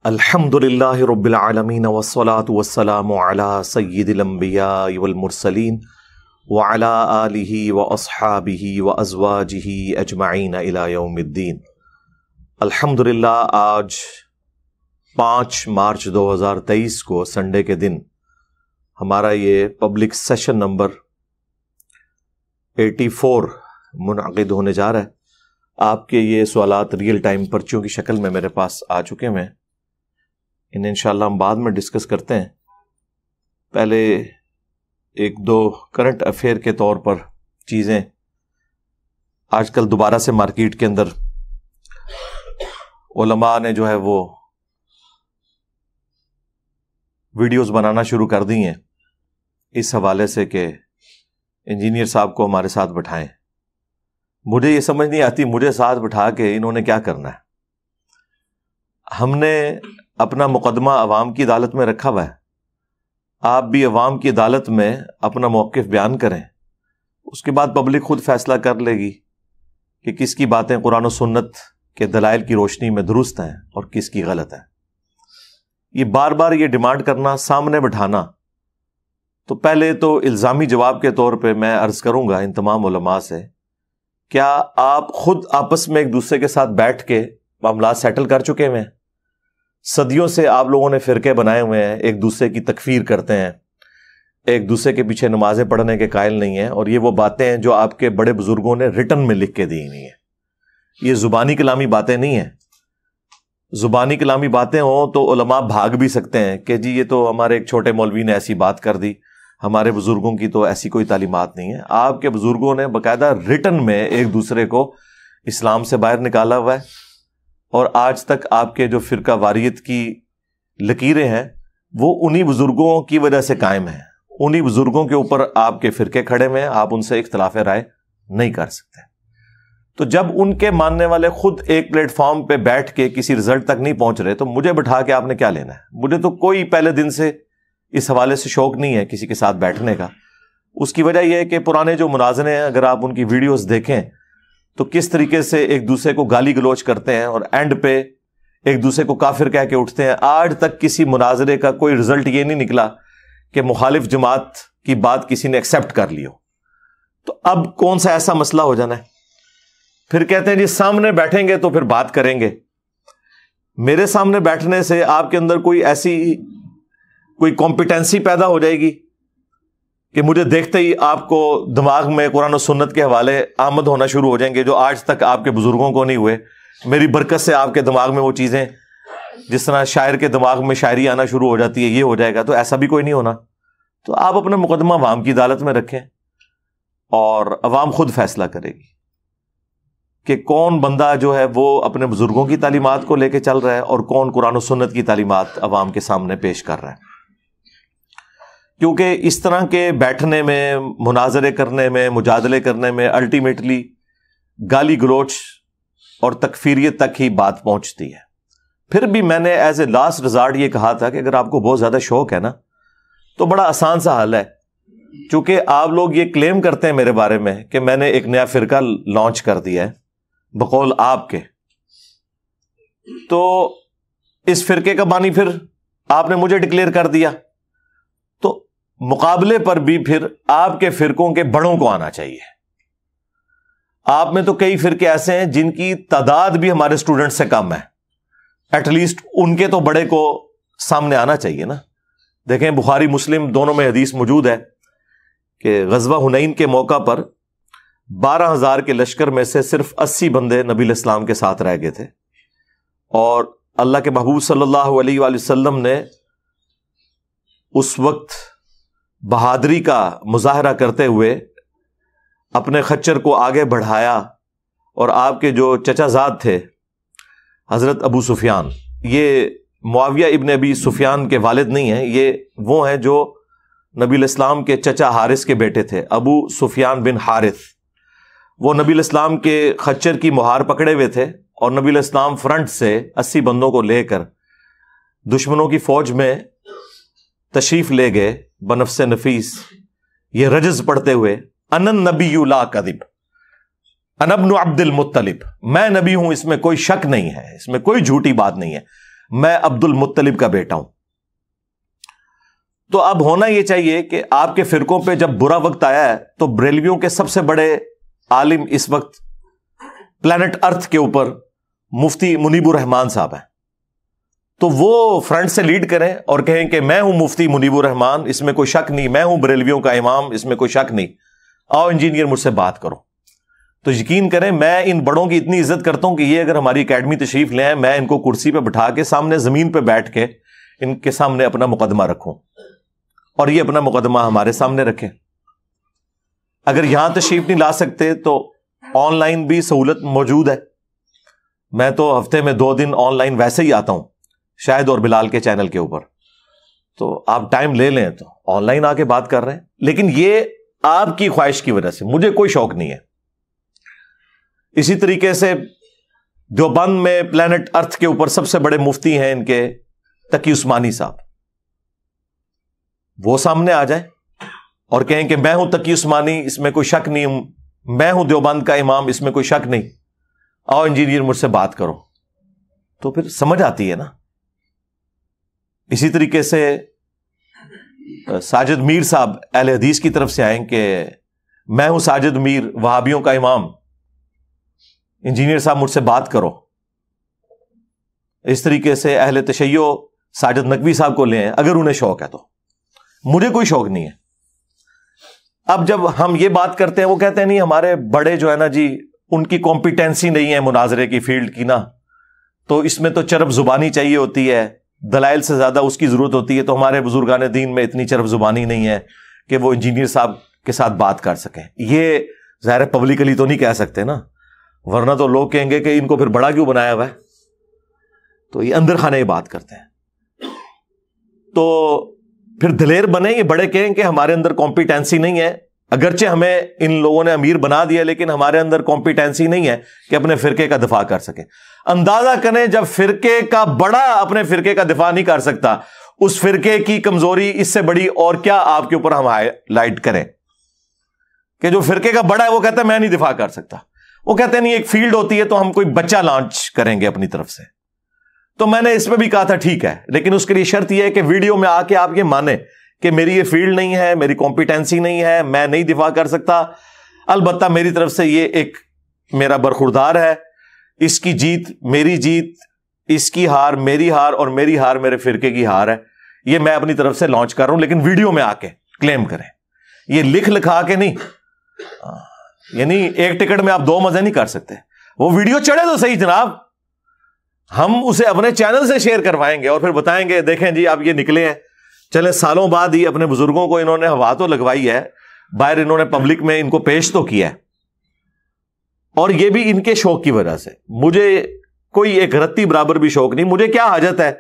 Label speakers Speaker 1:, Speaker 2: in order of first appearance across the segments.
Speaker 1: الحمدللہ رب العالمین والصلاة والسلام علی سید الانبیاء والمرسلین وعلی آلہ واصحابہ وازواجہ اجمعین الی یوم الدین۔ الحمدللہ آج 5 مارچ 2023 کو سنڈے کے دن ہمارا یہ پبلک سیشن نمبر 84 منعقد ہونے جا رہا ہے۔ آپ کے یہ سوالات ریئل ٹائم پرچیوں کی شکل میں میرے پاس آ چکے ہیں، انہیں انشاءاللہ ہم بعد میں ڈسکس کرتے ہیں۔ پہلے ایک دو کرنٹ افیئر کے طور پر چیزیں، آج کل دوبارہ سے مارکیٹ کے اندر علماء نے جو ہے وہ ویڈیوز بنانا شروع کر دی ہیں اس حوالے سے کہ انجینئر صاحب کو ہمارے ساتھ بٹھائیں۔ مجھے یہ سمجھ نہیں آتی مجھے ساتھ بٹھا کے انہوں نے کیا کرنا ہے۔ ہم نے اپنا مقدمہ عوام کی عدالت میں رکھا ہوا ہے، آپ بھی عوام کی عدالت میں اپنا موقف بیان کریں، اس کے بعد پبلک خود فیصلہ کر لے گی کہ کس کی باتیں قرآن و سنت کے دلائل کی روشنی میں درست ہیں اور کس کی غلط ہیں۔ یہ بار بار یہ ڈیمانڈ کرنا، سامنے بٹھانا، تو پہلے تو الزامی جواب کے طور پہ میں عرض کروں گا ان تمام علماء سے، کیا آپ خود آپس میں ایک دوسرے کے ساتھ بیٹھ کے معاملات سیٹل کر چکے ہوئے ہیں؟ صدیوں سے آپ لوگوں نے فرقے بنائے ہوئے ہیں، ایک دوسرے کی تکفیر کرتے ہیں، ایک دوسرے کے پیچھے نمازیں پڑھنے کے قائل نہیں ہیں، اور یہ وہ باتیں ہیں جو آپ کے بڑے بزرگوں نے ریٹن میں لکھ کے دی نہیں ہیں۔ یہ زبانی کلامی باتیں نہیں ہیں۔ زبانی کلامی باتیں ہوں تو علماء بھاگ بھی سکتے ہیں کہ جی یہ تو ہمارے ایک چھوٹے مولوی نے ایسی بات کر دی، ہمارے بزرگوں کی تو ایسی کوئی تعلیمات نہیں ہے۔ آپ کے بزرگوں نے باقاعدہ ریٹن میں ایک دوسرے کو اسلام سے باہر نکالا ہوا ہے، اور آج تک آپ کے جو فرقہ واریت کی لکیریں ہیں وہ انہی بزرگوں کی وجہ سے قائم ہیں۔ انہی بزرگوں کے اوپر آپ کے فرقے کھڑے ہوئے ہیں، آپ ان سے اختلاف رائے نہیں کر سکتے۔ تو جب ان کے ماننے والے خود ایک پلیٹ فارم پہ بیٹھ کے کسی رزلٹ تک نہیں پہنچ رہے تو مجھے بٹھا کے آپ نے کیا لینا ہے؟ مجھے تو کوئی پہلے دن سے اس حوالے سے شوق نہیں ہے کسی کے ساتھ بیٹھنے کا۔ اس کی وجہ یہ ہے کہ پرانے جو مناظرے ہیں، اگر آپ ان کی ویڈیوز دیکھیں تو کس طریقے سے ایک دوسرے کو گالی گلوچ کرتے ہیں اور اینڈ پہ ایک دوسرے کو کافر کہہ کے اٹھتے ہیں۔ آج تک کسی مناظرے کا کوئی رزلٹ یہ نہیں نکلا کہ مخالف جماعت کی بات کسی نے ایکسیپٹ کر لی ہو۔ تو اب کون سا ایسا مسئلہ ہو جانا ہے؟ پھر کہتے ہیں جی سامنے بیٹھیں گے تو پھر بات کریں گے۔ میرے سامنے بیٹھنے سے آپ کے اندر کوئی ایسی کوئی کمپیٹنسی پیدا ہو جائے گی کہ مجھے دیکھتے ہی آپ کو دماغ میں قرآن و سنت کے حوالے آمد ہونا شروع ہو جائیں گے جو آج تک آپ کے بزرگوں کو نہیں ہوئے۔ میری برکت سے آپ کے دماغ میں وہ چیزیں، جس طرح شاعر کے دماغ میں شاعری آنا شروع ہو جاتی ہے، یہ ہو جائے گا۔ تو ایسا بھی کوئی نہیں ہونا۔ تو آپ اپنا مقدمہ عوام کی عدالت میں رکھیں اور عوام خود فیصلہ کرے گی کہ کون بندہ جو ہے وہ اپنے بزرگوں کی تعلیمات کو لے کے چل رہا ہے اور کون قرآن و سنت کی تعلیمات عوام کے سامنے پیش کر رہا ہے۔ کیونکہ اس طرح کے بیٹھنے میں، مناظرے کرنے میں، مجادلے کرنے میں الٹیمیٹلی گالی گلوچ اور تکفیریت تک ہی بات پہنچتی ہے۔ پھر بھی میں نے ایز اے لاسٹ ریزارٹ یہ کہا تھا کہ اگر آپ کو بہت زیادہ شوق ہے نا تو بڑا آسان سا حل ہے۔ چونکہ آپ لوگ یہ کلیم کرتے ہیں میرے بارے میں کہ میں نے ایک نیا فرقہ لانچ کر دیا ہے بقول آپ کے، تو اس فرقے کا بانی پھر آپ نے مجھے ڈکلیئر کر دیا، تو مقابلے پر بھی پھر آپ کے فرقوں کے بڑوں کو آنا چاہیے۔ آپ میں تو کئی فرقے ایسے ہیں جن کی تعداد بھی ہمارے اسٹوڈنٹ سے کم ہے، ایٹ لیسٹ ان کے تو بڑے کو سامنے آنا چاہیے نا۔ دیکھیں بخاری مسلم دونوں میں حدیث موجود ہے کہ غزوہ حنین کے موقع پر 12,000 کے لشکر میں سے صرف 80 بندے نبی علیہ السلام کے ساتھ رہ گئے تھے، اور اللہ کے محبوب صلی اللہ علیہ وآلہ وسلم نے اس وقت بہادری کا مظاہرہ کرتے ہوئے اپنے خچر کو آگے بڑھایا، اور آپ کے جو چچا زاد تھے حضرت ابو سفیان، یہ معاویہ ابن ابی سفیان کے والد نہیں ہیں، یہ وہ ہیں جو نبی علیہ السلام کے چچا حارث کے بیٹے تھے، ابو سفیان بن حارث۔ وہ نبی علیہ السلام کے خچر کی مہار پکڑے ہوئے تھے، اور نبی علیہ السلام فرنٹ سے 80 بندوں کو لے کر دشمنوں کی فوج میں تشریف لے گئے بنفس نفیس، یہ رجز پڑھتے ہوئے انا النبی لا کذب، انا ابن عبد المطلب، میں نبی ہوں، اس میں کوئی شک نہیں ہے، اس میں کوئی جھوٹی بات نہیں ہے، میں عبد المطلب کا بیٹا ہوں. تو اب ہونا یہ چاہیے کہ آپ کے فرقوں پہ جب برا وقت آیا ہے تو بریلویوں کے سب سے بڑے عالم اس وقت پلانٹ ارتھ کے اوپر مفتی منیب الرحمان صاحب ہیں. تو وہ فرنٹ سے لیڈ کریں اور کہیں کہ میں ہوں مفتی منیب الرحمان, اس میں کوئی شک نہیں, میں ہوں بریلویوں کا امام, اس میں کوئی شک نہیں, آؤ انجینئر مجھ سے بات کرو. تو یقین کریں میں ان بڑوں کی اتنی عزت کرتا ہوں کہ یہ اگر ہماری اکیڈمی تشریف لے آئیں, میں ان کو کرسی پہ بٹھا کے سامنے زمین پہ بیٹھ کے ان کے سامنے اپنا مقدمہ رکھوں اور یہ اپنا مقدمہ ہمارے سامنے رکھیں. اگر یہاں تشریف نہیں لا سکتے تو آن لائن بھی سہولت موجود ہے. میں تو ہفتے میں 2 دن آن لائن ویسے ہی آتا ہوں, شاہد اور بلال کے چینل کے اوپر, تو آپ ٹائم لے لیں تو آن لائن آ کے بات کر رہے ہیں. لیکن یہ آپ کی خواہش کی وجہ سے, مجھے کوئی شوق نہیں ہے. اسی طریقے سے دیوبند میں پلانٹ ارتھ کے اوپر سب سے بڑے مفتی ہیں ان کے تقی عثمانی صاحب, وہ سامنے آ جائیں اور کہیں کہ میں ہوں تقی عثمانی, اس میں کوئی شک نہیں, میں ہوں دیوبند کا امام, اس میں کوئی شک نہیں, آؤ انجینئر مجھ سے بات کرو, تو پھر سمجھ آتی ہے نا. اسی طریقے سے ساجد میر صاحب اہل حدیث کی طرف سے آئیں کہ میں ہوں ساجد میر وہابیوں کا امام, انجینئر صاحب مجھ سے بات کرو. اس طریقے سے اہل تشیع ساجد نقوی صاحب کو لیں اگر انہیں شوق ہے تو, مجھے کوئی شوق نہیں ہے. اب جب ہم یہ بات کرتے ہیں وہ کہتے ہیں نہیں ہمارے بڑے جو ہے نا جی ان کی کمپیٹنسی نہیں ہے مناظرے کی فیلڈ کی نا, تو اس میں تو چرب زبانی چاہیے ہوتی ہے, دلائل سے زیادہ اس کی ضرورت ہوتی ہے, تو ہمارے بزرگان دین میں اتنی چرب زبانی نہیں ہے کہ وہ انجینئر صاحب کے ساتھ بات کر سکیں. یہ ظاہر پبلکلی تو نہیں کہہ سکتے نا, ورنہ تو لوگ کہیں گے کہ ان کو پھر بڑا کیوں بنایا ہوا ہے. تو یہ اندر خانے یہ بات کرتے ہیں. تو پھر دلیر بنے, یہ بڑے کہیں کہ ہمارے اندر کمپیٹنسی نہیں ہے, اگرچہ ہمیں ان لوگوں نے امیر بنا دیا لیکن ہمارے اندر کمپیٹنسی نہیں ہے کہ اپنے فرقے کا دفاع کر سکیں. اندازہ کریں جب فرقے کا بڑا اپنے فرقے کا دفاع نہیں کر سکتا, اس فرقے کی کمزوری اس سے بڑی اور کیا آپ کے اوپر ہم ہائیلائٹ کریں کہ جو فرقے کا بڑا ہے وہ کہتا ہے میں نہیں دفاع کر سکتا. وہ کہتے ہیں نہیں ایک فیلڈ ہوتی ہے تو ہم کوئی بچہ لانچ کریں گے اپنی طرف سے. تو میں نے اس میں بھی کہا تھا ٹھیک ہے, لیکن اس کے لیے شرط یہ ہے کہ ویڈیو میں آ کے آپ یہ مانیں کہ میری یہ فیلڈ نہیں ہے, میری کمپیٹنسی نہیں ہے, میں نہیں دفاع کر سکتا. البتہ میری طرف سے یہ ایک میرا برخوردار ہے, اس کی جیت میری جیت, اس کی ہار میری ہار, اور میری ہار میرے فرقے کی ہار ہے. یہ میں اپنی طرف سے لانچ کر رہا ہوں, لیکن ویڈیو میں آ کے کلیم کریں, یہ لکھ لکھا کے نہیں. یعنی ایک ٹکٹ میں آپ 2 مزے نہیں کر سکتے. وہ ویڈیو چڑھے تو صحیح جناب, ہم اسے اپنے چینل سے شیئر کروائیں گے اور پھر بتائیں گے دیکھیں جی آپ یہ نکلے ہیں. چلے سالوں بعد ہی اپنے بزرگوں کو انہوں نے ہوا تو لگوائی ہے, باہر انہوں نے پبلک میں ان کو پیش تو کیا ہے, اور یہ بھی ان کے شوق کی وجہ سے. مجھے کوئی ایک رتی برابر بھی شوق نہیں. مجھے کیا حاجت ہے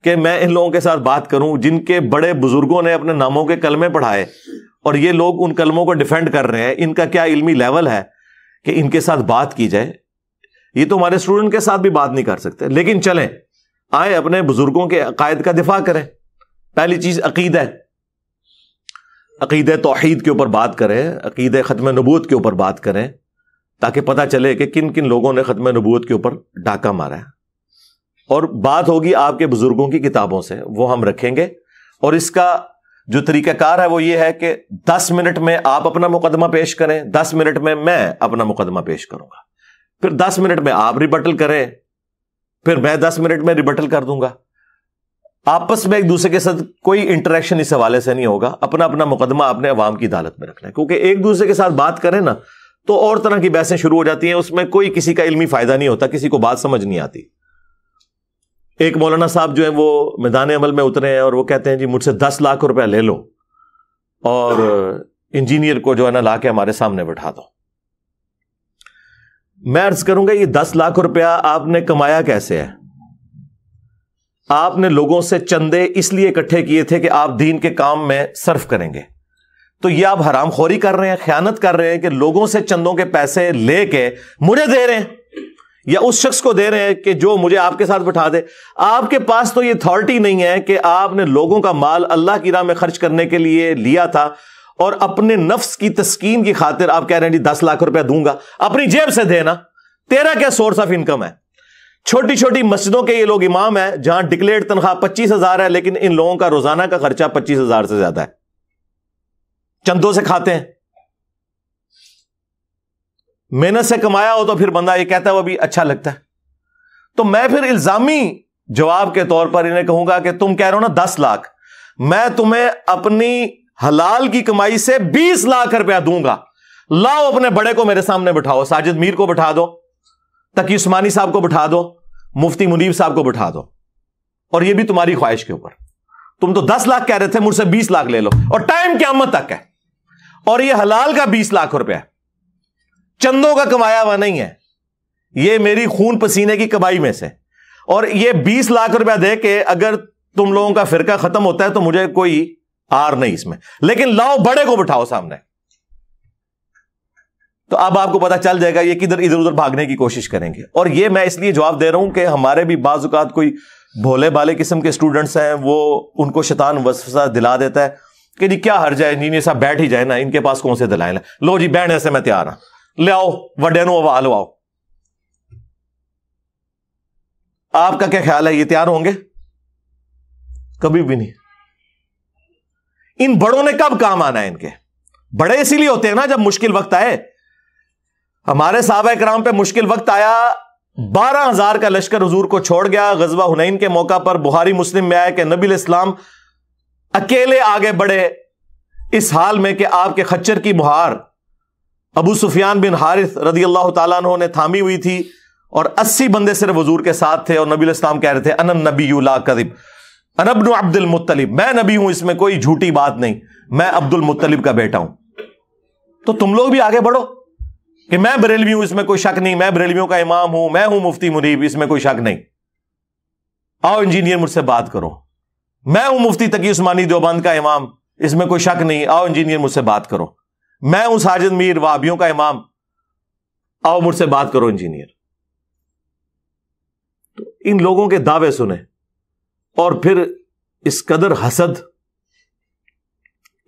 Speaker 1: کہ میں ان لوگوں کے ساتھ بات کروں جن کے بڑے بزرگوں نے اپنے ناموں کے کلمے پڑھائے اور یہ لوگ ان کلموں کو ڈیفینڈ کر رہے ہیں. ان کا کیا علمی لیول ہے کہ ان کے ساتھ بات کی جائے. یہ تو ہمارے اسٹوڈنٹ کے ساتھ بھی بات نہیں کر سکتے. لیکن چلیں آئے اپنے بزرگوں کے عقائد کا دفاع کریں. پہلی چیز عقیدہ, عقیدہ توحید کے اوپر بات کریں, عقیدہ ختم نبوت کے اوپر بات کریں, تاکہ پتہ چلے کہ کن کن لوگوں نے ختم نبوت کے اوپر ڈاکہ مارا ہے. اور بات ہوگی آپ کے بزرگوں کی کتابوں سے, وہ ہم رکھیں گے. اور اس کا جو طریقہ کار ہے وہ یہ ہے کہ 10 منٹ میں آپ اپنا مقدمہ پیش کریں, 10 منٹ میں میں اپنا مقدمہ پیش کروں گا, پھر 10 منٹ میں آپ ریبٹل کریں, پھر میں 10 منٹ میں ریبٹل کر دوں گا. آپس میں ایک دوسرے کے ساتھ کوئی انٹریکشن اس حوالے سے نہیں ہوگا. اپنا اپنا مقدمہ اپنے عوام کی عدالت میں رکھنا ہے, کیونکہ ایک دوسرے کے ساتھ بات کریں نا تو اور طرح کی بحثیں شروع ہو جاتی ہیں, اس میں کوئی کسی کا علمی فائدہ نہیں ہوتا, کسی کو بات سمجھ نہیں آتی. ایک مولانا صاحب جو ہیں وہ میدان عمل میں اترے ہیں اور وہ کہتے ہیں جی مجھ سے 10 لاکھ روپے لے لو اور انجینئر کو جو ہے نا لا کے ہمارے سامنے بٹھا دو. میں عرض کروں گا یہ 10 لاکھ روپیہ آپ نے کمایا کیسے ہے؟ آپ نے لوگوں سے چندے اس لیے اکٹھے کیے تھے کہ آپ دین کے کام میں صرف کریں گے. تو یہ آپ حرام خوری کر رہے ہیں, خیانت کر رہے ہیں کہ لوگوں سے چندوں کے پیسے لے کے مجھے دے رہے ہیں یا اس شخص کو دے رہے ہیں کہ جو مجھے آپ کے ساتھ بٹھا دے. آپ کے پاس تو یہ اتھارٹی نہیں ہے کہ آپ نے لوگوں کا مال اللہ کی راہ میں خرچ کرنے کے لیے لیا تھا اور اپنے نفس کی تسکین کی خاطر آپ کہہ رہے ہیں جی 10 لاکھ روپے دوں گا. اپنی جیب سے دینا, تیرا کیا سورس آف انکم ہے؟ چھوٹی چھوٹی مسجدوں کے یہ لوگ امام ہیں جہاں ڈکلیئرڈ تنخواہ 25,000 ہے، لیکن ان لوگوں کا روزانہ کا خرچہ 25,000 سے زیادہ ہے، چندوں سے کھاتے ہیں۔ محنت سے کمایا ہو تو پھر بندہ یہ کہتا ہے وہ بھی اچھا لگتا ہے۔ تو میں پھر الزامی جواب کے طور پر انہیں کہوں گا کہ تم کہہ رہے ہو نا 10 لاکھ، میں تمہیں اپنی حلال کی کمائی سے 20 لاکھ روپیہ دوں گا، لاؤ اپنے بڑے کو میرے سامنے بٹھاؤ، ساجد میر کو بٹھا دو، تقی عثمانی صاحب کو بٹھا دو، مفتی منیب صاحب کو بٹھا دو، اور یہ بھی تمہاری خواہش کے اوپر۔ تم تو 10 لاکھ کہہ رہے تھے، مجھ سے 20 لاکھ لے لو، اور ٹائم قیامت تک ہے، اور یہ حلال کا 20 لاکھ روپیہ چندوں کا کمایا ہوا نہیں ہے، یہ میری خون پسینے کی کمائی میں سے، اور یہ 20 لاکھ روپیہ دے کے اگر تم لوگوں کا فرقہ ختم ہوتا ہے تو مجھے کوئی آر نہیں اس میں، لیکن لاؤ بڑے کو بٹھاؤ سامنے۔ تو اب آپ کو پتا چل جائے گا یہ کدھر ادھر ادھر بھاگنے کی کوشش کریں گے۔ اور یہ میں اس لیے جواب دے رہا ہوں کہ ہمارے بھی بعض اوقات کوئی بھولے بالے قسم کے اسٹوڈنٹس ہیں، وہ ان کو شیطان وسوسہ دلا دیتا ہے کہ جی کیا حرج ہے، انجینئر صاحب بیٹھ ہی جائے نا، ان کے پاس کون سے دلائل ہیں، لو جی بیٹھنے سے میں تیار ہوں، لے آؤ وڈے نو آوا لو آؤ۔ آپ کا کیا خیال ہے، یہ تیار ہوں گے؟ کبھی بھی نہیں۔ ان بڑوں نے کب کام آنا ہے؟ ان کے بڑے اسی لیے ہوتے ہیں نا جب مشکل وقت آئے۔ ہمارے صحابہ کرام پہ مشکل وقت آیا، 12,000 کا لشکر حضور کو چھوڑ گیا۔ غزوہ حنین کے موقع پر بخاری مسلم میں آیا کہ نبی علیہ السلام اکیلے آگے بڑھے اس حال میں کہ آپ کے خچر کی مہار ابو سفیان بن حارث رضی اللہ تعالیٰ عنہ نے تھامی ہوئی تھی، اور 80 بندے صرف حضور کے ساتھ تھے، اور نبی علیہ السلام کہہ رہے تھے انا النبی لا کذب انا ابن عبد المطلب، میں نبی ہوں، اس میں کوئی جھوٹی بات نہیں، میں عبد المطلب کا بیٹا ہوں۔ تو تم لوگ بھی آگے بڑھو کہ میں بریلوی ہوں، اس میں کوئی شک نہیں، میں بریلویوں کا امام ہوں، میں ہوں مفتی منیب، اس میں کوئی شک نہیں، آؤ انجینئر مجھ سے بات کرو، میں ہوں مفتی تقی عثمانی دیوبند کا امام، اس میں کوئی شک نہیں، آؤ انجینئر مجھ سے بات کرو، میں ہوں ساجد میر وہابیوں کا امام، آؤ مجھ سے بات کرو انجینئر۔ تو ان لوگوں کے دعوے سنیں، اور پھر اس قدر حسد۔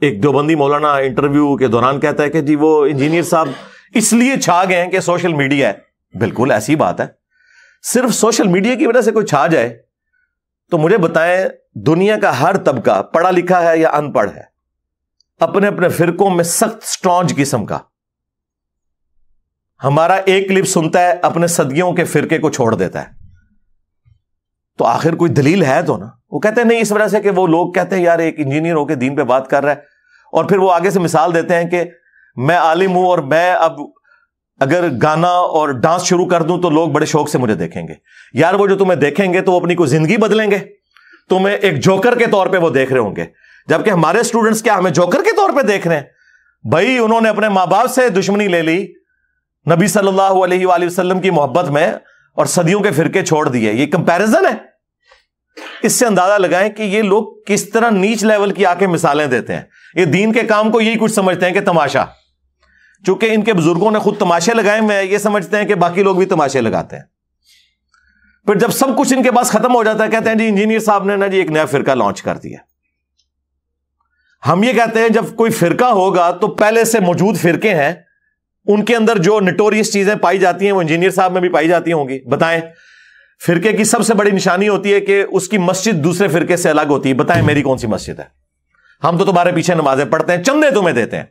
Speaker 1: ایک دیوبندی مولانا انٹرویو کے دوران کہتا ہے کہ جی وہ انجینئر صاحب اس لیے چھا گئے ہیں کہ سوشل میڈیا ہے۔ بالکل ایسی بات ہے، صرف سوشل میڈیا کی وجہ سے کوئی چھا جائے تو مجھے بتائیں، دنیا کا ہر طبقہ پڑھا لکھا ہے یا ان پڑھ ہے، اپنے اپنے فرقوں میں سخت سٹرانج قسم کا، ہمارا ایک کلپ سنتا ہے اپنے صدیوں کے فرقے کو چھوڑ دیتا ہے، تو آخر کوئی دلیل ہے تو نا۔ وہ کہتے ہیں نہیں، اس وجہ سے کہ وہ لوگ کہتے ہیں یار ایک انجینئر ہو کے دین پہ بات کر رہا ہے، اور پھر وہ آگے سے مثال دیتے ہیں کہ میں عالم ہوں اور میں اب اگر گانا اور ڈانس شروع کر دوں تو لوگ بڑے شوق سے مجھے دیکھیں گے۔ یار وہ جو تمہیں دیکھیں گے تو وہ اپنی کوئی زندگی بدلیں گے، تمہیں ایک جوکر کے طور پہ وہ دیکھ رہے ہوں گے، جبکہ ہمارے اسٹوڈنٹس کیا ہمیں جوکر کے طور پہ دیکھ رہے ہیں؟ بھائی انہوں نے اپنے ماں باپ سے دشمنی لے لی نبی صلی اللہ علیہ وآلہ وسلم کی محبت میں، اور صدیوں کے فرقے چھوڑ دیے۔ یہ کمپیرزن ہے۔ اس سے اندازہ لگائیں کہ یہ لوگ کس طرح نیچ لیول کی آ کے مثالیں دیتے ہیں۔ یہ دین کے کام کو یہی کچھ سمجھتے ہیں کہ تماشا، چونکہ ان کے بزرگوں نے خود تماشے لگائے ہوئے ہیں، یہ سمجھتے ہیں کہ باقی لوگ بھی تماشے لگاتے ہیں۔ پھر جب سب کچھ ان کے پاس ختم ہو جاتا ہے کہتے ہیں جی انجینئر صاحب نے نا جی ایک نیا فرقہ لانچ کر دیا۔ ہم یہ کہتے ہیں جب کوئی فرقہ ہوگا تو پہلے سے موجود فرقے ہیں، ان کے اندر جو نٹوریس چیزیں پائی جاتی ہیں وہ انجینئر صاحب میں بھی پائی جاتی ہوں گی۔ بتائیں، فرقے کی سب سے بڑی نشانی ہوتی ہے کہ اس کی مسجد دوسرے فرقے سے الگ ہوتی ہے۔ بتائیں میری کون سی مسجد ہے؟ ہم تو تمہارے پیچھے نمازیں پڑھتے ہیں، چندے تمہیں دیتے ہیں۔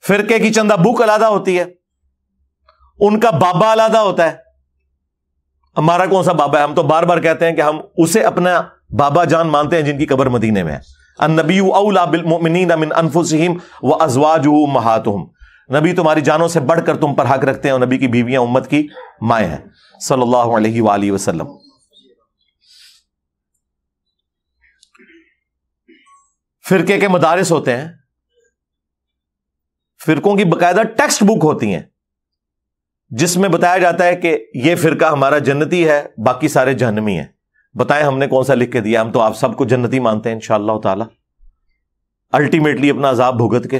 Speaker 1: فرقے کی چندہ بک علیحدہ ہوتی ہے، ان کا بابا علیحدہ ہوتا ہے۔ ہمارا کون سا بابا ہے؟ ہم تو بار بار کہتے ہیں کہ ہم اسے اپنا بابا جان مانتے ہیں جن کی قبر مدینے میں ہے۔ النبی اولی بالمؤمنین من انفسہم وازواجہ امہاتہم، نبی تمہاری جانوں سے بڑھ کر تم پر حق رکھتے ہیں، اور نبی کی بیویاں امت کی مائیں ہیں صلی اللہ علیہ وآلہ وسلم۔ فرقے کے مدارس ہوتے ہیں، فرقوں کی باقاعدہ ٹیکسٹ بک ہوتی ہیں جس میں بتایا جاتا ہے کہ یہ فرقہ ہمارا جنتی ہے، باقی سارے جہنمی ہیں۔ بتائیں ہم نے کون سا لکھ کے دیا؟ ہم تو آپ سب کو جنتی مانتے ہیں انشاءاللہ تعالی، الٹیمیٹلی اپنا عذاب بھگت کے۔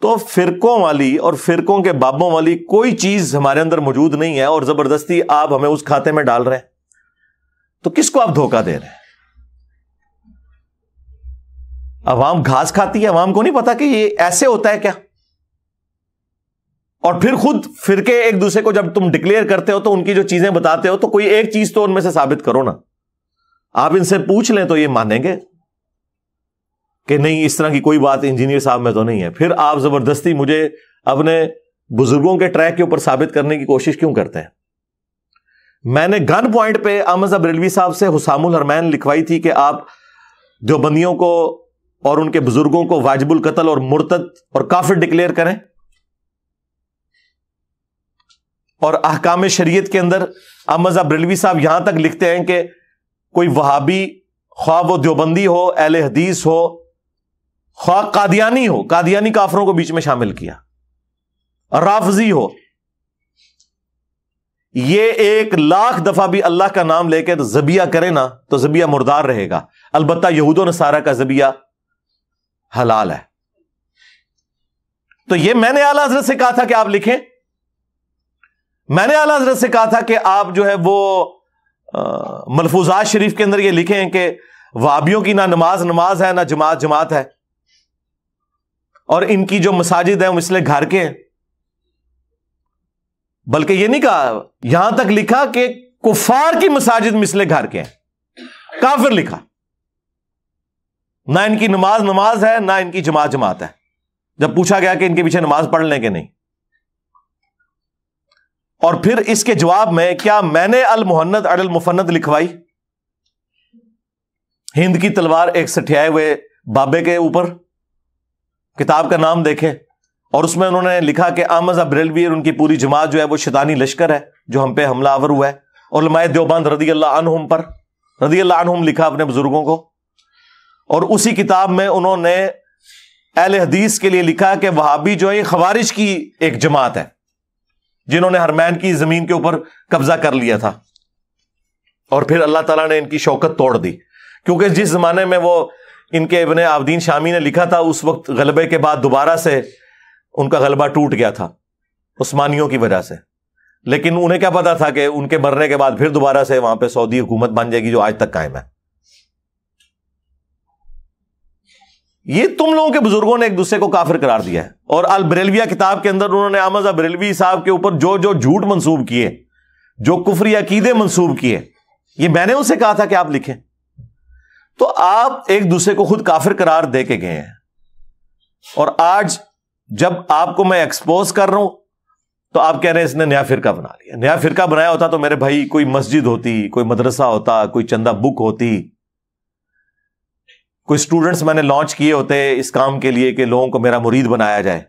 Speaker 1: تو فرقوں والی اور فرقوں کے بابوں والی کوئی چیز ہمارے اندر موجود نہیں ہے، اور زبردستی آپ ہمیں اس کھاتے میں ڈال رہے ہیں، تو کس کو آپ دھوکہ دے رہے ہیں؟ عوام گھاس کھاتی ہے، عوام کو نہیں پتا کہ یہ ایسے ہوتا ہے کیا؟ اور پھر خود فرقے ایک دوسرے کو جب تم ڈکلیئر کرتے ہو تو ان کی جو چیزیں بتاتے ہو تو کوئی ایک چیز تو ان میں سے ثابت کرو نا. آپ ان سے پوچھ لیں تو یہ مانیں گے کہ نہیں اس طرح کی کوئی بات انجینئر صاحب میں تو نہیں ہے. پھر آپ زبردستی مجھے اپنے بزرگوں کے ٹریک کے اوپر ثابت کرنے کی کوشش کیوں کرتے ہیں؟ میں نے گن پوائنٹ پہ احمد صاحب بریلوی صاحب سے حسام الحرمین لکھوائی تھی کہ آپ دیوبندیوں کو اور ان کے بزرگوں کو واجب القتل اور مرتد اور کافر ڈکلیئر کریں, اور احکام شریعت کے اندر احمد صاحب بریلوی صاحب یہاں تک لکھتے ہیں کہ کوئی وہابی, خواہ وہ دیوبندی ہو, اہل حدیث ہو, خواہ قادیانی ہو, قادیانی کافروں کو بیچ میں شامل کیا, رافضی ہو, یہ 1,00,000 دفعہ بھی اللہ کا نام لے کے ذبیح کرے نا تو ذبیح مردار رہے گا. البتہ یہود و نصارہ کا ذبیح حلال ہے. تو یہ میں نے اعلیٰ حضرت سے کہا تھا کہ آپ لکھیں, میں نے اعلیٰ حضرت سے کہا تھا کہ آپ جو ہے وہ ملفوظات شریف کے اندر یہ لکھیں کہ وہابیوں کی نہ نماز ہے نہ جماعت ہے, اور ان کی جو مساجد ہیں وہ مثل گھر کے ہیں. بلکہ یہ نہیں کہا, یہاں تک لکھا کہ کفار کی مساجد مثل گھر کے ہیں, کافر لکھا. نہ ان کی نماز ہے نہ ان کی جماعت ہے. جب پوچھا گیا کہ ان کے پیچھے نماز پڑھ لیں کہ نہیں, اور پھر اس کے جواب میں کیا میں نے المہند علی المفند لکھوائی, ہند کی تلوار ایک سٹھیائے ہوئے بابے کے اوپر, کتاب کا نام دیکھیں, اور اس میں انہوں نے لکھا کہ احمد صاحب بریلوی اور ان کی پوری جماعت جو ہے وہ شیطانی لشکر ہے جو ہم پہ حملہ آور ہوا ہے. علماء دیوبند رضی اللہ عنہم پر رضی اللہ عنہم لکھا اپنے بزرگوں کو. اور اسی کتاب میں انہوں نے اہل حدیث کے لیے لکھا کہ وہابی جو ہے یہ خوارج کی ایک جماعت ہے جنہوں نے حرمین کی زمین کے اوپر قبضہ کر لیا تھا, اور پھر اللہ تعالیٰ نے ان کی شوکت توڑ دی, کیونکہ جس زمانے میں وہ ان کے ابن عابدین شامی نے لکھا تھا اس وقت غلبے کے بعد دوبارہ سے ان کا غلبہ ٹوٹ گیا تھا عثمانیوں کی وجہ سے. لیکن انہیں کیا پتا تھا کہ ان کے مرنے کے بعد پھر دوبارہ سے وہاں پہ سعودی حکومت بن جائے گی جو آج تک قائم ہے. یہ تم لوگوں کے بزرگوں نے ایک دوسرے کو کافر قرار دیا ہے. اور البریلویہ کتاب کے اندر انہوں نے احمد صاحب بریلوی صاحب کے اوپر جو جھوٹ منسوب کیے, جو کفری عقیدے منسوب کیے, یہ میں نے ان سے کہا تھا کہ آپ لکھیں. تو آپ ایک دوسرے کو خود کافر قرار دے کے گئے ہیں, اور آج جب آپ کو میں ایکسپوز کر رہا ہوں تو آپ کہہ رہے ہیں اس نے نیا فرقہ بنا لیا. نیا فرقہ بنایا ہوتا تو میرے بھائی کوئی مسجد ہوتی, کوئی مدرسہ ہوتا, کوئی چندہ بک ہوتی, کوئی سٹوڈنٹس میں نے لانچ کیے ہوتے اس کام کے لیے کہ لوگوں کو میرا مرید بنایا جائے.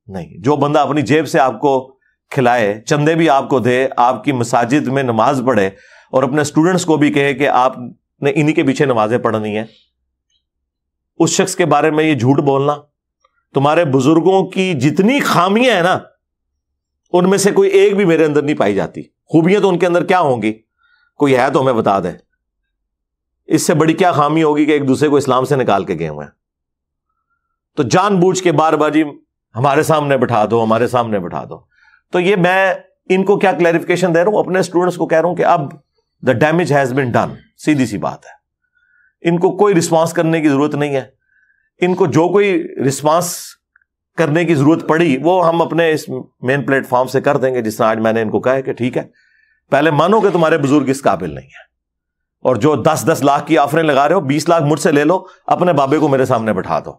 Speaker 1: نہیں, جو بندہ اپنی جیب سے آپ کو کھلائے, چندے بھی آپ کو دے, آپ کی مساجد میں نماز پڑھے, اور اپنے سٹوڈنٹس کو بھی کہے کہ آپ نے انہی کے پیچھے نمازیں پڑھنی ہیں, اس شخص کے بارے میں یہ جھوٹ بولنا, تمہارے بزرگوں کی جتنی خامیاں ہیں نا ان میں سے کوئی ایک بھی میرے اندر نہیں پائی جاتی. خوبیاں تو ان کے اندر کیا ہوں گی, کوئی ہے تو ہمیں بتا دیں. اس سے بڑی کیا خامی ہوگی کہ ایک دوسرے کو اسلام سے نکال کے گئے ہوئے ہیں. تو جان بوجھ کے بار بار جی ہمارے سامنے بٹھا دو, ہمارے سامنے بٹھا دو. تو یہ میں ان کو کیا کلیریفیکیشن دے رہا ہوں, اپنے اسٹوڈنٹس کو کہہ رہا ہوں کہ اب the damage has been done. سیدھی سی بات ہے, ان کو کوئی رسپانس کرنے کی ضرورت نہیں ہے. ان کو جو کوئی رسپانس کرنے کی ضرورت پڑی وہ ہم اپنے اس مین پلیٹ فارم سے کر دیں گے, جس طرح آج میں نے ان کو کہا ہے کہ ٹھیک ہے پہلے مانو کہ تمہارے بزرگ اس قابل نہیں ہے, اور جو 10-10 لاکھ کی آفریں لگا رہے ہو 20 لاکھ مجھ سے لے لو, اپنے بابے کو میرے سامنے بٹھا دو.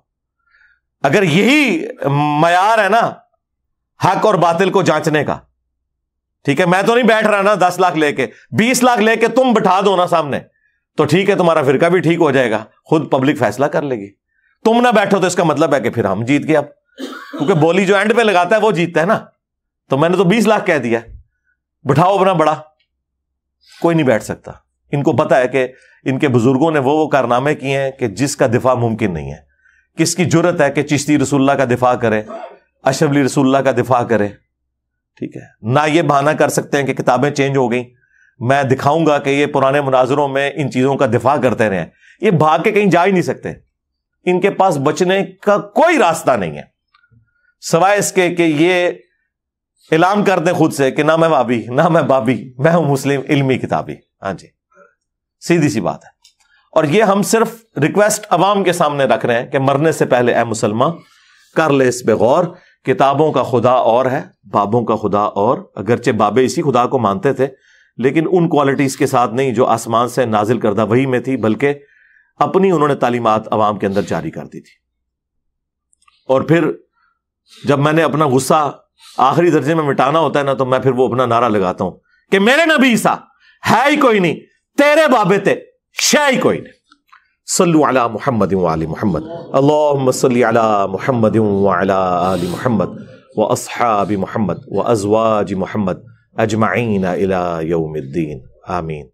Speaker 1: اگر یہی معیار ہے نا حق اور باطل کو جانچنے کا, ٹھیک ہے, میں تو نہیں بیٹھ رہا نا 10 لاکھ لے کے, 20 لاکھ لے کے تم بٹھا دو نا سامنے, تو ٹھیک ہے تمہارا فرقہ بھی ٹھیک ہو جائے گا, خود پبلک فیصلہ کر لے گی. تم نہ بیٹھو تو اس کا مطلب ہے کہ پھر ہم جیت گئے. اب کیونکہ بولی جو اینڈ پہ لگاتا ہے وہ جیتتا ہے نا, تو میں نے تو 20 لاکھ کہہ دیا, بٹھاؤ اپنا بڑا, کوئی نہیں بیٹھ سکتا. ان کو پتا ہے کہ ان کے بزرگوں نے وہ کارنامے کیے ہیں کہ جس کا دفاع ممکن نہیں ہے. کس کی جرت ہے کہ چشتی رسول اللہ کا دفاع کرے, اشرف علی رسول اللہ کا دفاع کرے, ٹھیک ہے. نہ یہ بہانہ کر سکتے ہیں کہ کتابیں چینج ہو گئیں, میں دکھاؤں گا کہ یہ پرانے مناظروں میں ان چیزوں کا دفاع کرتے رہے. یہ بھاگ کے کہیں جا ہی نہیں سکتے, ان کے پاس بچنے کا کوئی راستہ نہیں ہے سوائے اس کے کہ یہ اعلان کر دیں خود سے کہ نہ میں وابی نہ میں بابی, میں ہوں مسلم علمی کتابی. ہاں جی, سیدھی سی بات ہے. اور یہ ہم صرف ریکویسٹ عوام کے سامنے رکھ رہے ہیں کہ مرنے سے پہلے اے مسلمان کر لے اس پہ غور کتابوں کا خدا اور ہے، بابوں کا خدا اور، اگرچہ بابے اسی خدا کو مانتے تھے لیکن ان کوالٹیز کے ساتھ نہیں جو آسمان سے نازل کردہ وحی میں تھی، بلکہ اپنی انہوں نے تعلیمات عوام کے اندر جاری کر دی تھی۔ اور پھر جب میں نے اپنا غصہ آخری درجے میں مٹانا ہوتا ہے نا، تو میں پھر وہ اپنا نعرہ لگاتا ہوں کہ میرے نبی عیسیٰ ہے ہی کوئی نہیں، تیرے بابے تھے، شے ہی کوئی نہیں۔ صلو علی محمد وآل محمد، اللہم صلی علی محمد وعلی آل محمد واصحاب محمد وازواج محمد اجمعین الی یوم الدین، آمین۔